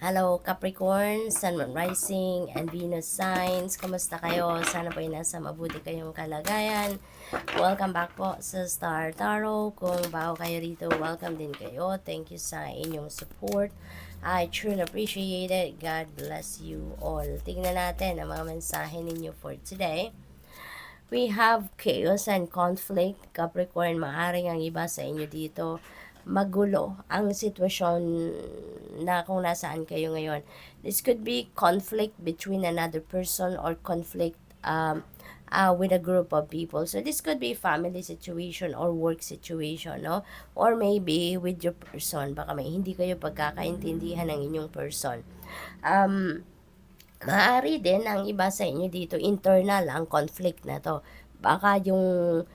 Hello Capricorn, Sun, Moon, Rising, and Venus signs. Kumusta kayo? Sana po ay nasa mabuti kayong kalagayan. Welcome back po sa Star Tarot. Kung bago kayo rito, welcome din kayo. Thank you sa inyong support. I truly appreciate it. God bless you all. Tingnan natin ang mga mensahe ninyo for today. We have chaos and conflict. Capricorn, maaring ang iba sa inyo dito magulo ang sitwasyon na kung nasaan kayo ngayon. This could be conflict between another person or conflict with a group of people. So this could be family situation or work situation, no? Or maybe with your person. Baka may hindi kayo pagkakaintindihan ng inyong person. Maaari din ang iba sa inyo dito, internal ang conflict na to. Baka yung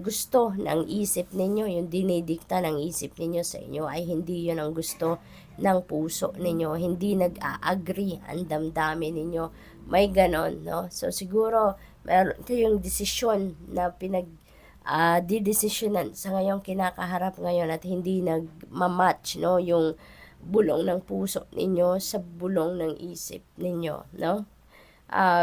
gusto ng isip ninyo, yung dinidikta ng isip ninyo sa inyo ay hindi yun ang gusto ng puso ninyo. Hindi nag-a-agree ang damdamin ninyo. May ganon, no? So siguro, meron kayong desisyon na didesisyonan sa ngayong kinakaharap ngayon at hindi nag-match, no? Yung bulong ng puso ninyo sa bulong ng isip ninyo, no?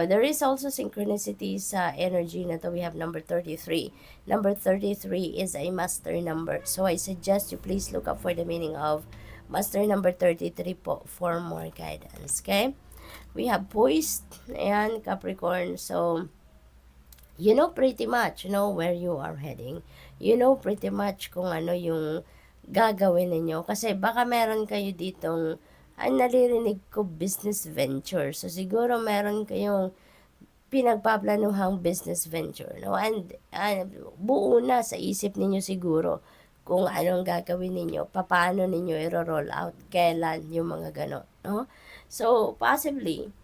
There is also synchronicity sa energy na to. We have number 33. Number 33 is a master number. So I suggest you please look up for the meaning of master number 33 po for more guidance. Okay? We have poised. Ayan, Capricorn. So, you know pretty much, where you are heading. You know pretty much kung ano yung gagawin ninyo. Kasi baka meron kayo ditong ay naririnig ko business venture. So siguro meron kayong pinagpaplanuhang business venture, no? And buo na sa isip ninyo siguro kung anong gagawin ninyo, paano ninyo i-roll out, kailan, yung mga ganon, no? So possibly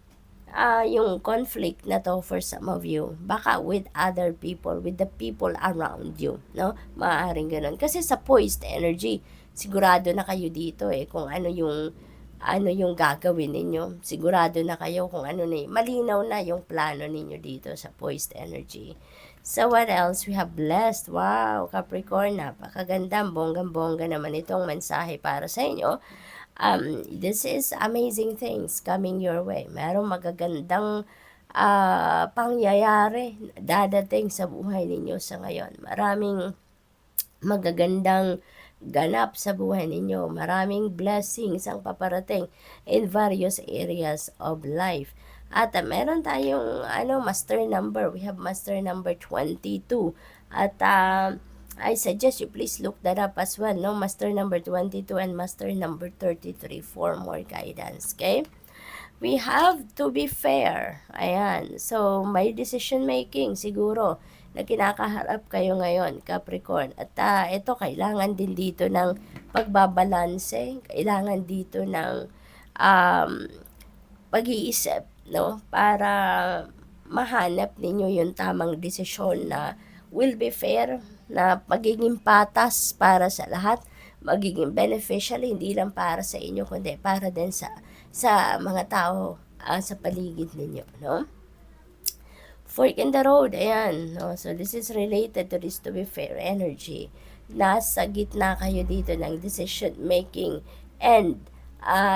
yung conflict na to for some of you, baka with other people, with the people around you, no? Maaaring ganun. Kasi sa poised energy, sigurado na kayo dito kung ano yung gagawin ninyo. Sigurado na kayo kung ano na malinaw na yung plano ninyo dito sa poised energy. So what else? We have blessed. Wow, Capricorn, napakaganda, bonggang-bongga naman itong mensahe para sa inyo. This is amazing things coming your way. Merong magagandang pangyayari dadating sa buhay ninyo sa ngayon. Maraming magagandang ganap sa buhay ninyo. Maraming blessings ang paparating in various areas of life. At meron tayong master number. We have master number 22. At I suggest you please look that up as well, no? Master number 22 and master number 33 for more guidance, okay? We have to be fair. Ayan. So, may decision making siguro na kinakaharap kayo ngayon, Capricorn. At ito, kailangan din dito ng pagbabalanse. Kailangan dito ng pag-iisip, no? Para mahanap ninyo yung tamang desisyon na will be fair, na magiging patas para sa lahat, magiging beneficial hindi lang para sa inyo kundi para din sa mga tao sa paligid ninyo, no? Fork in the road, ayan, no? So this is related to this to be fair energy. Nasa gitna kayo dito ng decision making and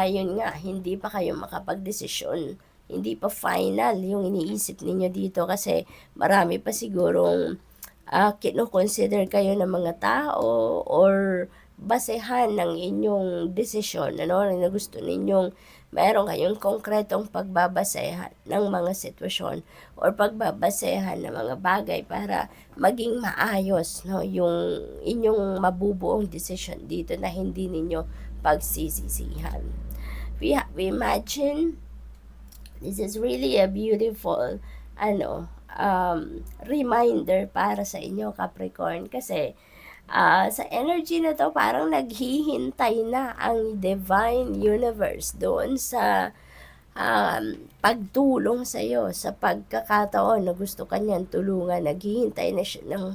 yun nga, hindi pa kayo makapag-desisyon, hindi pa final yung iniisip ninyo dito kasi marami pa sigurong kino-consider kayo ng mga tao or basehan ng inyong desisyon, na gusto ninyong meron kayong konkretong pagbabasehan ng mga sitwasyon or pagbabasehan ng mga bagay para maging maayos, no, yung inyong mabubuong decision dito na hindi ninyo pagsisisihan. We imagine this is really a beautiful reminder para sa inyo, Capricorn, kasi sa energy na to parang naghihintay na ang divine universe doon sa pagtulong sa iyo sa pagkakataon na gusto kanyang tulungan. Naghihintay na siya ng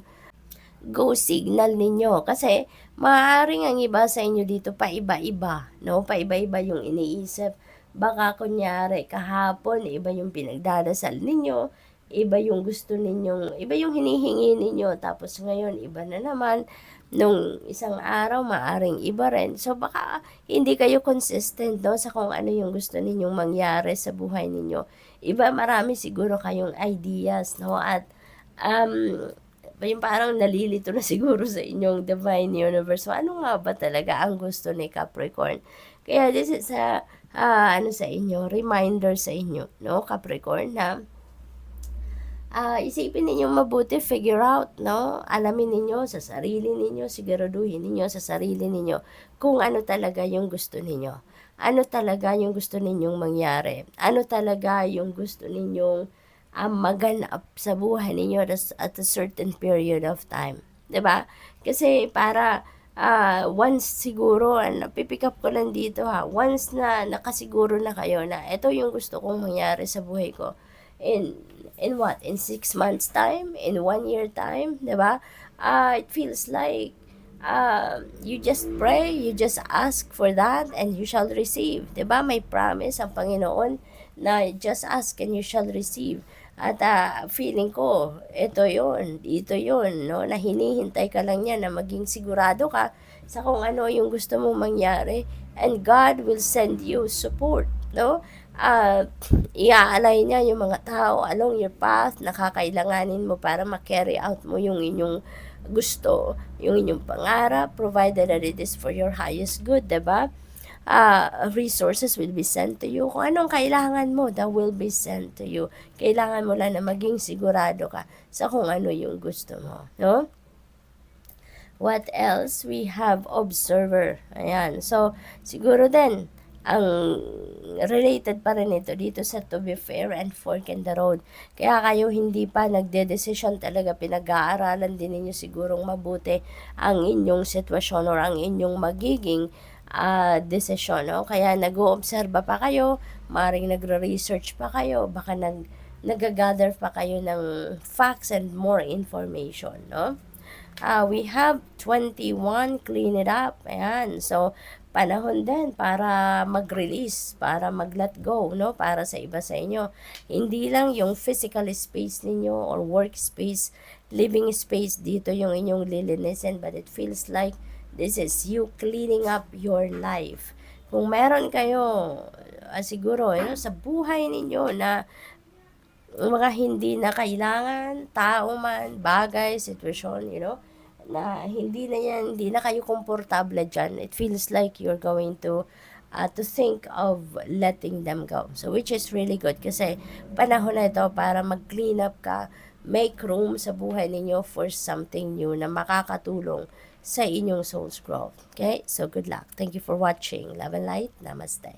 go signal ninyo kasi maaaring ang iba sa inyo dito paiba-iba, no? Paiba-iba yung iniisip. Baka kunyari kahapon iba yung pinagdadasal ninyo, iba yung gusto ninyong, iba yung hinihingi ninyo, tapos ngayon iba na naman. nung isang araw maaring iba rin. So baka hindi kayo consistent, no, sa kung ano yung gusto ninyong mangyari sa buhay ninyo. Iba, marami siguro kayong ideas, no, at yung parang nalilito na siguro sa inyong divine universe. So, ano nga ba talaga ang gusto ni Capricorn? Kaya this is a ano sa inyo, reminder sa inyo, no, Capricorn, na isipin ninyong mabuti, figure out, no? Alamin ninyo sa sarili ninyo, siguraduhin ninyo sa sarili ninyo kung ano talaga yung gusto ninyo. Ano talaga yung gusto ninyong mangyari. Ano talaga yung gusto ninyong maganap sa buhay ninyo at a certain period of time. 'Di ba? Kasi para once siguro, pipick up ko lang dito ha, once na nakasiguro na kayo na ito yung gusto kong mangyari sa buhay ko, in what? In 6 months time? In 1 year time? Diba? It feels like you just pray, you just ask for that, and you shall receive. Diba? May promise ang Panginoon na just ask and you shall receive. At feeling ko, ito yun, no? Na hinihintay ka lang niya na maging sigurado ka sa kung ano yung gusto mong mangyari, and God will send you support, no? Iaalay niya yung mga tao along your path na kakailanganin mo para ma-carry out mo yung inyong gusto, yung inyong pangarap, provided that it is for your highest good, diba? Resources will be sent to you. Kung anong kailangan mo, that will be sent to you. Kailangan mo lang na maging sigurado ka sa kung ano yung gusto mo, no? What else? We have observer. Ayan. So, siguro din, ang related pa rin ito dito sa to be fair and fork in the road. Kaya kayo hindi pa nagde-decision talaga, pinag-aaralan din ninyo sigurong mabuti ang inyong sitwasyon or ang inyong magiging desisyon. No? Kaya nag-oobserba pa kayo, maring nagre-research pa kayo, baka nag-gather pa kayo ng facts and more information. No? We have 21, clean it up. Ayan. So, panahon din para mag-release, para mag-let go, no? Para sa iba sa inyo. Hindi lang yung physical space ninyo or workspace, living space dito yung inyong lilinisin, but it feels like this is you cleaning up your life. Kung meron kayo, siguro, sa buhay ninyo na mga hindi na kailangan, tao man, bagay, sitwasyon, na hindi na kayo komportable dyan, it feels like you're going to think of letting them go. So, which is really good kasi panahon na ito para mag-clean up ka, make room sa buhay ninyo for something new na makakatulong sa inyong soul's growth. Okay? So, good luck. Thank you for watching. Love and light. Namaste.